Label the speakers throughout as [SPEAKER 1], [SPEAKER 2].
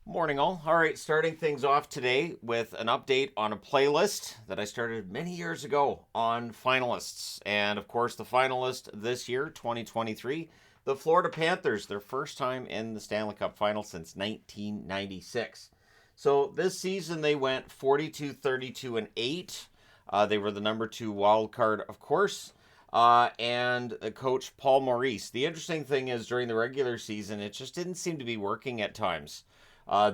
[SPEAKER 1] Morning, all. All right, starting things off today with an update on a playlist that I started many years ago on Finalists. And of course, the finalist this year, 2023, the Florida Panthers, their first time in the Stanley Cup final since 1996. So this season they went 42, 32, and 8. They were the number two wild card, of course. And coach Paul Maurice. The interesting thing is during the regular season, it just didn't seem to be working at times.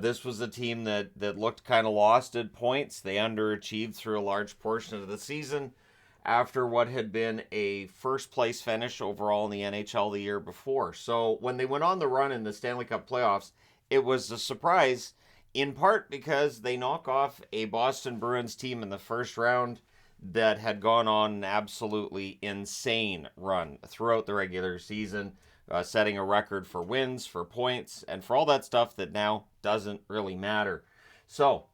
[SPEAKER 1] This was a team that looked kind of lost at points. They underachieved through a large portion of the season after what had been a first place finish overall in the NHL the year before. So when they went on the run in the Stanley Cup playoffs, it was a surprise, in part because they knock off a Boston Bruins team in the first round that had gone on an absolutely insane run throughout the regular season, setting a record for wins, for points, and for all that stuff that now doesn't really matter. So,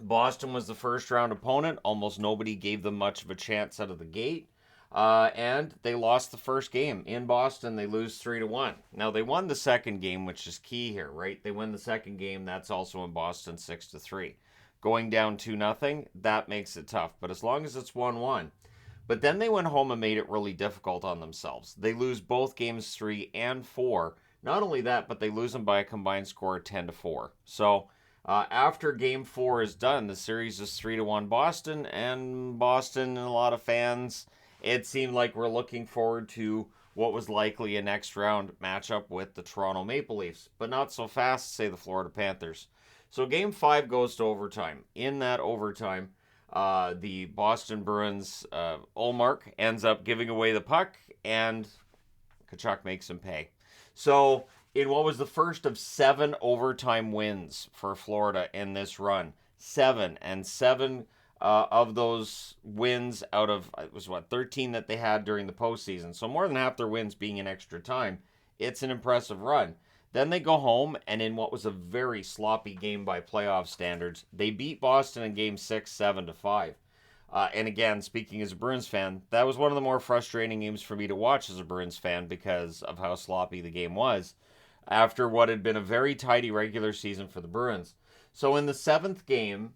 [SPEAKER 1] Boston was the first round opponent. Almost nobody gave them much of a chance out of the gate. And they lost the first game in Boston. They lose 3-1. Now they won the second game, which is key here, right? They win the second game. That's also in Boston 6-3. Going down 2-0, that makes it tough. But as long as it's 1-1. But then they went home and made it really difficult on themselves. They lose both games 3 and 4. Not only that, but they lose them by a combined score of 10-4. So after Game 4 is done, the series is 3-1 Boston, and Boston and a lot of fans, it seemed like we're looking forward to what was likely a next round matchup with the Toronto Maple Leafs, but not so fast, say the Florida Panthers. So Game 5 goes to overtime. In that overtime, the Boston Bruins, Ullmark ends up giving away the puck, and Tkachuk makes him pay. So, in what was the first of 7 overtime wins for Florida in this run, 7 and 7 of those wins out of it was 13 that they had during the postseason. So more than half their wins being in extra time. It's an impressive run. Then they go home, and in what was a very sloppy game by playoff standards, they beat Boston in Game 6, 7-5. And again, speaking as a Bruins fan, that was one of the more frustrating games for me to watch as a Bruins fan because of how sloppy the game was after what had been a very tidy regular season for the Bruins. So in the seventh game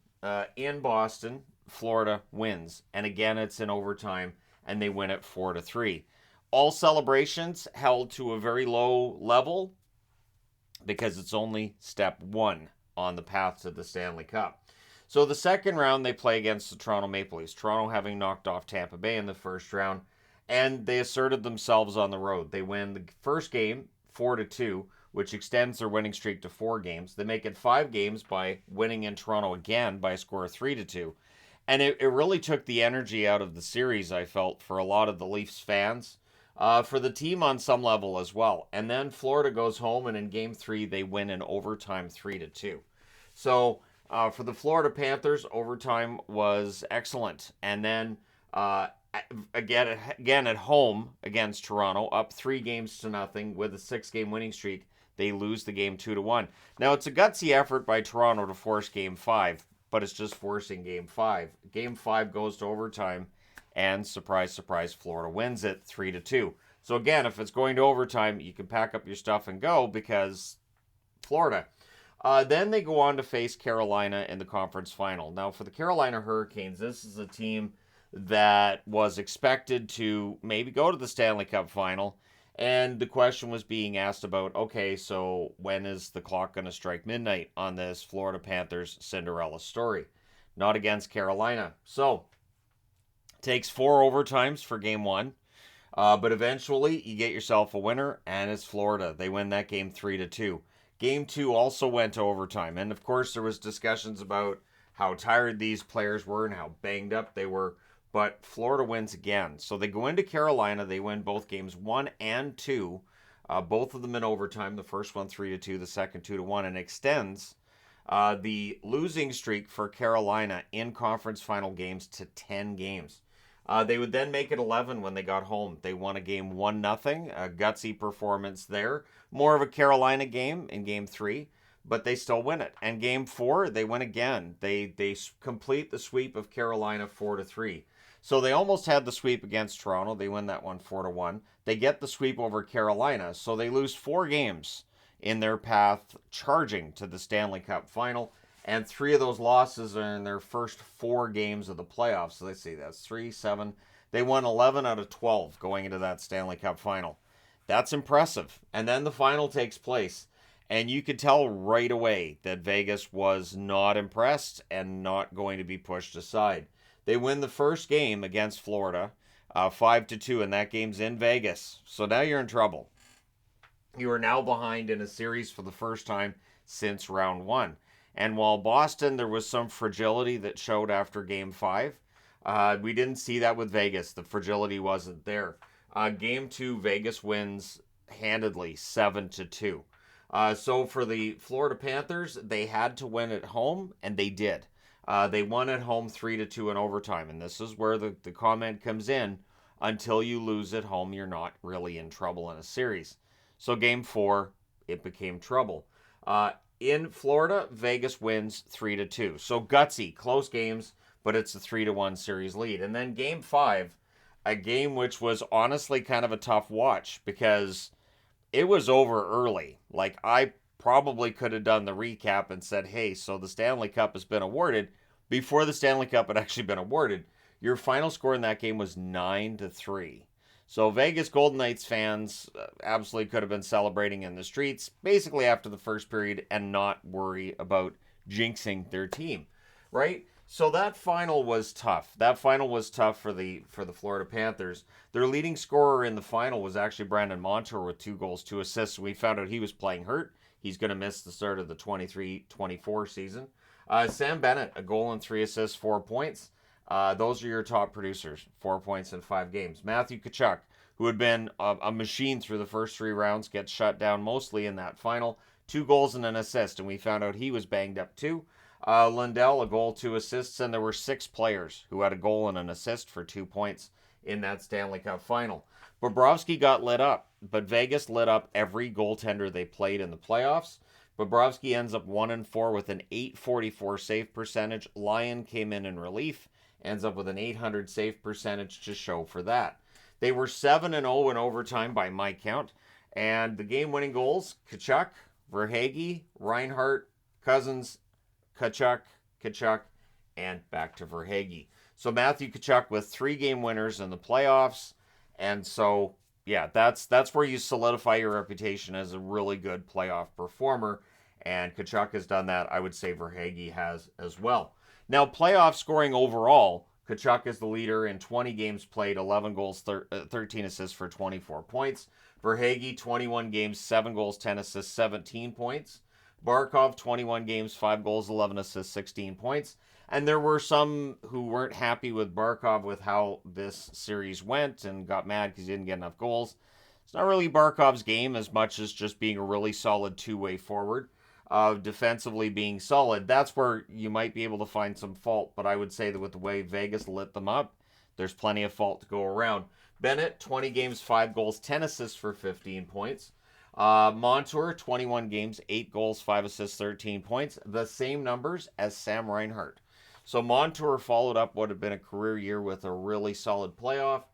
[SPEAKER 1] in Boston, Florida wins. And again, it's in overtime, and they win it 4-3. All celebrations held to a very low level because it's only step 1 on the path to the Stanley Cup. So the second round they play against the Toronto Maple Leafs, Toronto having knocked off Tampa Bay in the first round, and they asserted themselves on the road. They win the first game 4-2, which extends their winning streak to 4 games. They make it 5 games by winning in Toronto again by a score of 3-2. And it really took the energy out of the series, I felt, for a lot of the Leafs fans, for the team on some level as well. And then Florida goes home, and in Game 3, they win in overtime 3-2. So for the Florida Panthers, overtime was excellent. And then again at home against Toronto, up 3-0 with a 6-game winning streak, they lose the game 2-1. Now it's a gutsy effort by Toronto to force Game 5, but it's just forcing Game 5. Game 5 goes to overtime, and surprise, surprise, Florida wins it 3-2. So again, if it's going to overtime, you can pack up your stuff and go because Florida. Then they go on to face Carolina in the conference final. Now, for the Carolina Hurricanes, this is a team that was expected to maybe go to the Stanley Cup final. And the question was being asked about, okay, so when is the clock going to strike midnight on this Florida Panthers Cinderella story? Not against Carolina. So, takes 4 overtimes for game 1. But eventually, you get yourself a winner, and it's Florida. They win that game 3-2. Game 2 also went to overtime. And, of course, there was discussions about how tired these players were and how banged up they were. But Florida wins again. So they go into Carolina. They win both games 1 and 2. Both of them in overtime. The first one 3-2, the second 2-1. And extends the losing streak for Carolina in conference final games to 10 games. They would then make it 11 when they got home. They won a game 1-0, a gutsy performance there. More of a Carolina game in game 3, but they still win it. And game 4, they win again. They complete the sweep of Carolina 4-3. So they almost had the sweep against Toronto. They win that one 4-1. They get the sweep over Carolina, so they lose 4 games in their path charging to the Stanley Cup final. And 3 of those losses are in their first 4 games of the playoffs. So let's see, that's 3, 7. They won 11 out of 12 going into that Stanley Cup final. That's impressive. And then the final takes place. And you could tell right away that Vegas was not impressed and not going to be pushed aside. They win the first game against Florida, 5-2, and that game's in Vegas. So now you're in trouble. You are now behind in a series for the first time since round 1. And while Boston, there was some fragility that showed after Game 5, we didn't see that with Vegas. The fragility wasn't there. Game 2, Vegas wins handedly, 7-2. So for the Florida Panthers, they had to win at home, and they did. They won at home 3-2 in overtime, and this is where the comment comes in. Until you lose at home, you're not really in trouble in a series. So Game 4, it became trouble. In Florida, Vegas wins 3-2. So gutsy, close games, but it's a 3-1 series lead. And then Game 5, a game which was honestly kind of a tough watch because it was over early. Like, I probably could have done the recap and said, hey, so the Stanley Cup has been awarded. Before the Stanley Cup had actually been awarded, your final score in that game was 9-3. So Vegas Golden Knights fans absolutely could have been celebrating in the streets, basically after the first period, and not worry about jinxing their team, right? So that final was tough. That final was tough for the Florida Panthers. Their leading scorer in the final was actually Brandon Montour with 2 goals, 2 assists. We found out he was playing hurt. He's going to miss the start of the 23-24 season. Sam Bennett, a goal and 3 assists, 4 points. Those are your top producers, 4 points in 5 games. Matthew Tkachuk, who had been a machine through the first 3 rounds, gets shut down mostly in that final. 2 goals and an assist, and we found out he was banged up too. Lundell, a goal, 2 assists, and there were 6 players who had a goal and an assist for 2 points in that Stanley Cup final. Bobrovsky got lit up, but Vegas lit up every goaltender they played in the playoffs. Bobrovsky ends up 1-4 with an .844 save percentage. Lyon came in relief, ends up with an .800 save percentage to show for that. They were 7-0 in overtime by my count, and the game-winning goals, Tkachuk, Verhaeghe, Reinhart, Cousins, Tkachuk, and back to Verhaeghe. So Matthew Tkachuk with 3 game winners in the playoffs, and so yeah, that's where you solidify your reputation as a really good playoff performer, and Tkachuk has done that. I would say Verhaeghe has as well. Now, playoff scoring overall, Tkachuk is the leader in 20 games played, 11 goals, 13 assists for 24 points. Verhaeghe, 21 games, 7 goals, 10 assists, 17 points. Barkov, 21 games, 5 goals, 11 assists, 16 points. And there were some who weren't happy with Barkov with how this series went and got mad because he didn't get enough goals. It's not really Barkov's game as much as just being a really solid two-way forward. Defensively being solid, that's where you might be able to find some fault. But I would say that with the way Vegas lit them up, there's plenty of fault to go around. Bennett, 20 games, 5 goals, 10 assists for 15 points. Montour, 21 games, 8 goals, 5 assists, 13 points. The same numbers as Sam Reinhart. So Montour followed up what had been a career year with a really solid playoff.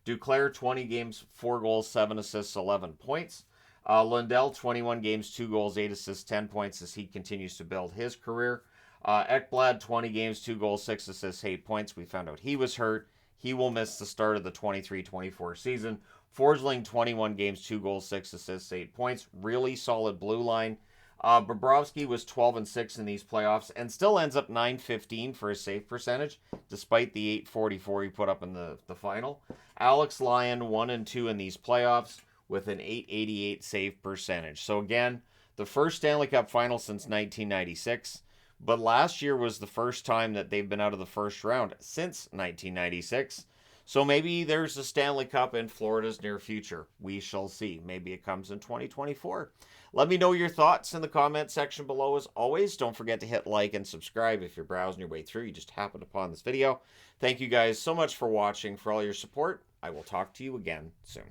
[SPEAKER 1] Duclair, 20 games, 4 goals, 7 assists, 11 points. Lundell, 21 games, 2 goals, 8 assists, 10 points as he continues to build his career. Ekblad, 20 games, 2 goals, 6 assists, 8 points. We found out he was hurt. He will miss the start of the 23-24 season. Forsling, 21 games, 2 goals, 6 assists, 8 points. Really solid blue line. Bobrovsky was 12-6 in these playoffs and still ends up .915 for his save percentage, despite the .844 he put up in the final. Alex Lyon, 1-2 in these playoffs with an .888 save percentage. So again, the first Stanley Cup final since 1996. But last year was the first time that they've been out of the first round since 1996. So maybe there's a Stanley Cup in Florida's near future. We shall see. Maybe it comes in 2024. Let me know your thoughts in the comment section below. As always, don't forget to hit like and subscribe if you're browsing your way through. You just happened upon this video. Thank you guys so much for watching, for all your support. I will talk to you again soon.